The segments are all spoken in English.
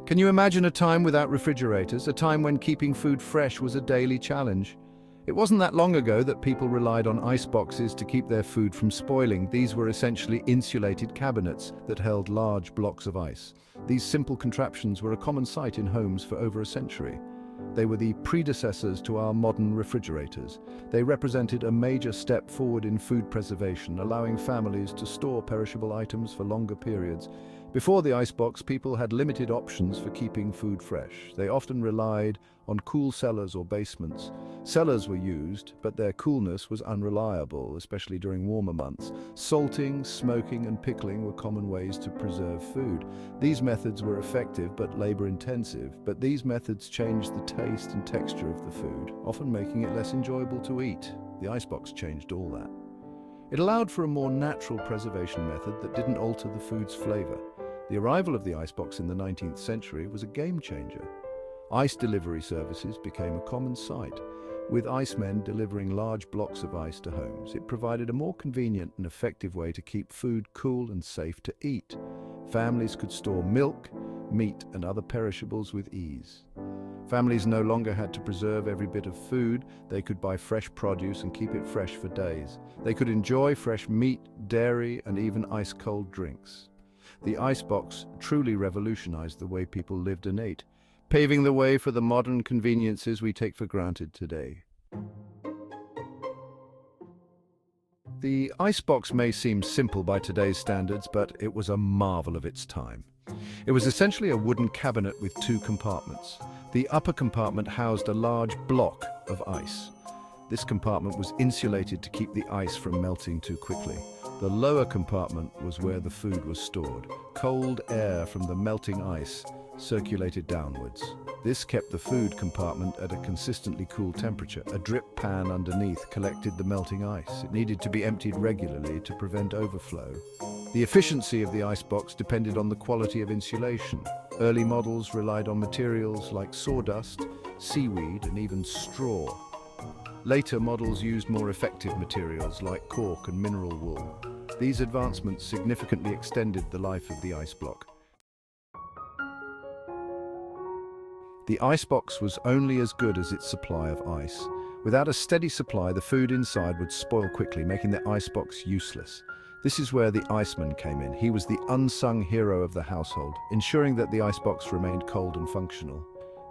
Can you imagine a time without refrigerators, a time when keeping food fresh was a daily challenge? It wasn't that long ago that people relied on ice boxes to keep their food from spoiling. These were essentially insulated cabinets that held large blocks of ice. These simple contraptions were a common sight in homes for over a century. They were the predecessors to our modern refrigerators. They represented a major step forward in food preservation, allowing families to store perishable items for longer periods. Before the icebox, people had limited options for keeping food fresh. They often relied on cool cellars or basements. Cellars were used, but their coolness was unreliable, especially during warmer months. Salting, smoking, and pickling were common ways to preserve food. These methods were effective but labor-intensive, but these methods changed the taste and texture of the food, often making it less enjoyable to eat. The icebox changed all that. It allowed for a more natural preservation method that didn't alter the food's flavor. The arrival of the icebox in the 19th century was a game changer. Ice delivery services became a common sight, with icemen delivering large blocks of ice to homes. It provided a more convenient and effective way to keep food cool and safe to eat. Families could store milk, meat, and other perishables with ease. Families no longer had to preserve every bit of food. They could buy fresh produce and keep it fresh for days. They could enjoy fresh meat, dairy, and even ice-cold drinks. The icebox truly revolutionized the way people lived and ate, paving the way for the modern conveniences we take for granted today. The icebox may seem simple by today's standards, but it was a marvel of its time. It was essentially a wooden cabinet with two compartments. The upper compartment housed a large block of ice. This compartment was insulated to keep the ice from melting too quickly. The lower compartment was where the food was stored. Cold air from the melting ice circulated downwards. This kept the food compartment at a consistently cool temperature. A drip pan underneath collected the melting ice. It needed to be emptied regularly to prevent overflow. The efficiency of the icebox depended on the quality of insulation. Early models relied on materials like sawdust, seaweed, and even straw. Later models used more effective materials like cork and mineral wool. These advancements significantly extended the life of the ice block. The icebox was only as good as its supply of ice. Without a steady supply, the food inside would spoil quickly, making the icebox useless. This is where the iceman came in. He was the unsung hero of the household, ensuring that the icebox remained cold and functional.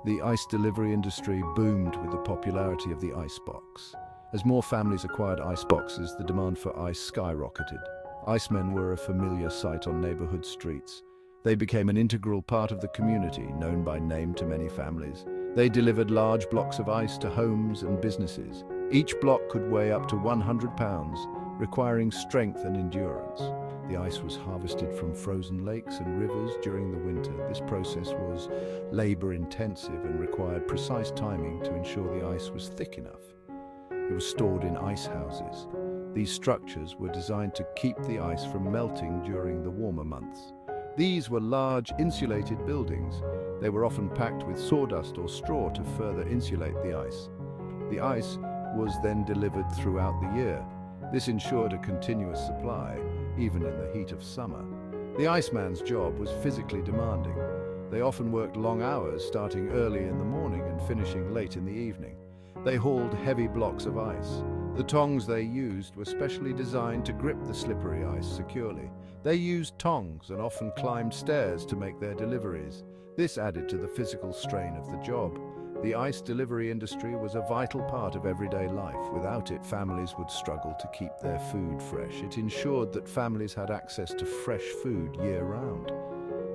The ice delivery industry boomed with the popularity of the icebox. As more families acquired iceboxes, the demand for ice skyrocketed. Icemen were a familiar sight on neighborhood streets. They became an integral part of the community, known by name to many families. They delivered large blocks of ice to homes and businesses. Each block could weigh up to 100 pounds, requiring strength and endurance. The ice was harvested from frozen lakes and rivers during the winter. This process was labor-intensive and required precise timing to ensure the ice was thick enough. It was stored in ice houses. These structures were designed to keep the ice from melting during the warmer months. These were large, insulated buildings. They were often packed with sawdust or straw to further insulate the ice. The ice was then delivered throughout the year. This ensured a continuous supply, even in the heat of summer. The iceman's job was physically demanding. They often worked long hours, starting early in the morning and finishing late in the evening. They hauled heavy blocks of ice. The tongs they used were specially designed to grip the slippery ice securely. They used tongs and often climbed stairs to make their deliveries. This added to the physical strain of the job. The ice delivery industry was a vital part of everyday life. Without it, families would struggle to keep their food fresh. It ensured that families had access to fresh food year-round.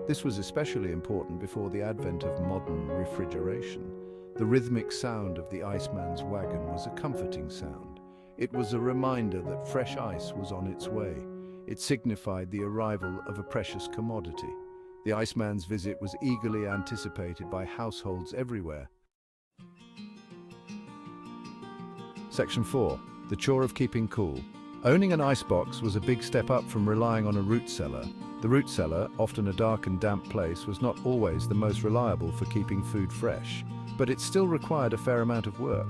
This was especially important before the advent of modern refrigeration. The rhythmic sound of the iceman's wagon was a comforting sound. It was a reminder that fresh ice was on its way. It signified the arrival of a precious commodity. The iceman's visit was eagerly anticipated by households everywhere. Section 4. The chore of keeping cool. Owning an icebox was a big step up from relying on a root cellar. The root cellar, often a dark and damp place, was not always the most reliable for keeping food fresh, but it still required a fair amount of work.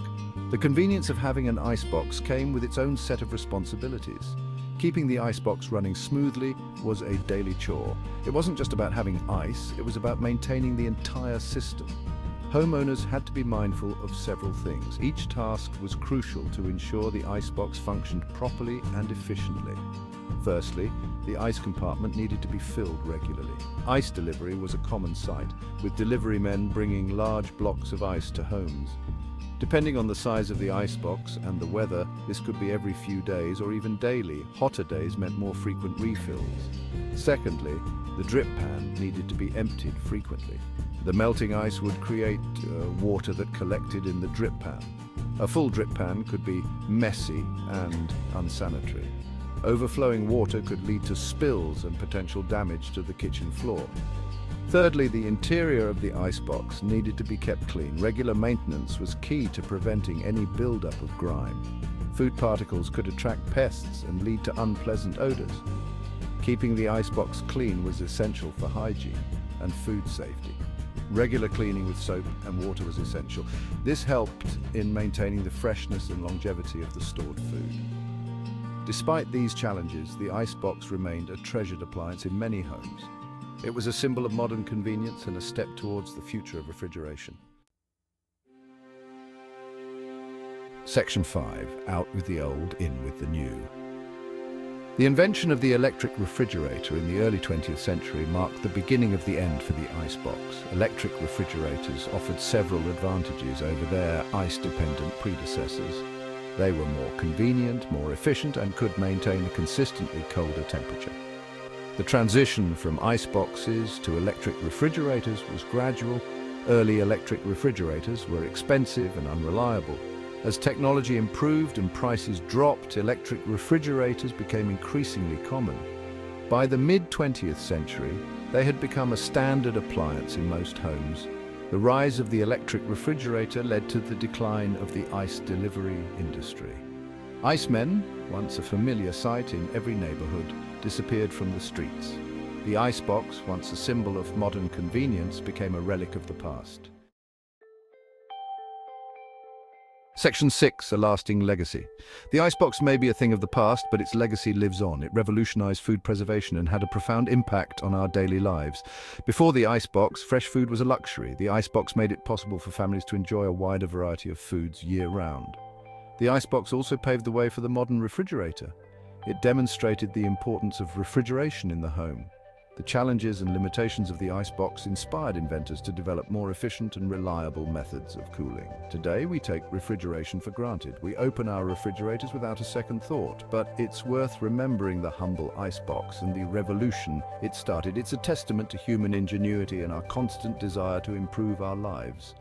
The convenience of having an icebox came with its own set of responsibilities. Keeping the icebox running smoothly was a daily chore. It wasn't just about having ice, it was about maintaining the entire system. Homeowners had to be mindful of several things. Each task was crucial to ensure the icebox functioned properly and efficiently. Firstly, the ice compartment needed to be filled regularly. Ice delivery was a common sight, with delivery men bringing large blocks of ice to homes. Depending on the size of the icebox and the weather, this could be every few days or even daily. Hotter days meant more frequent refills. Secondly, the drip pan needed to be emptied frequently. The melting ice would create water that collected in the drip pan. A full drip pan could be messy and unsanitary. Overflowing water could lead to spills and potential damage to the kitchen floor. Thirdly, the interior of the icebox needed to be kept clean. Regular maintenance was key to preventing any buildup of grime. Food particles could attract pests and lead to unpleasant odors. Keeping the icebox clean was essential for hygiene and food safety. Regular cleaning with soap and water was essential. This helped in maintaining the freshness and longevity of the stored food. Despite these challenges, the icebox remained a treasured appliance in many homes. It was a symbol of modern convenience and a step towards the future of refrigeration. Section 5. Out with the old, in with the new. The invention of the electric refrigerator in the early 20th century marked the beginning of the end for the icebox. Electric refrigerators offered several advantages over their ice-dependent predecessors. They were more convenient, more efficient, and could maintain a consistently colder temperature. The transition from iceboxes to electric refrigerators was gradual. Early electric refrigerators were expensive and unreliable. As technology improved and prices dropped, electric refrigerators became increasingly common. By the mid-20th century, they had become a standard appliance in most homes. The rise of the electric refrigerator led to the decline of the ice delivery industry. Icemen, once a familiar sight in every neighborhood, disappeared from the streets. The icebox, once a symbol of modern convenience, became a relic of the past. Section 6. A lasting legacy. The icebox may be a thing of the past, but its legacy lives on. It revolutionized food preservation and had a profound impact on our daily lives. Before the icebox, fresh food was a luxury. The icebox made it possible for families to enjoy a wider variety of foods year-round. The icebox also paved the way for the modern refrigerator. It demonstrated the importance of refrigeration in the home. The challenges and limitations of the icebox inspired inventors to develop more efficient and reliable methods of cooling. Today, we take refrigeration for granted. We open our refrigerators without a second thought, but it's worth remembering the humble icebox and the revolution it started. It's a testament to human ingenuity and our constant desire to improve our lives.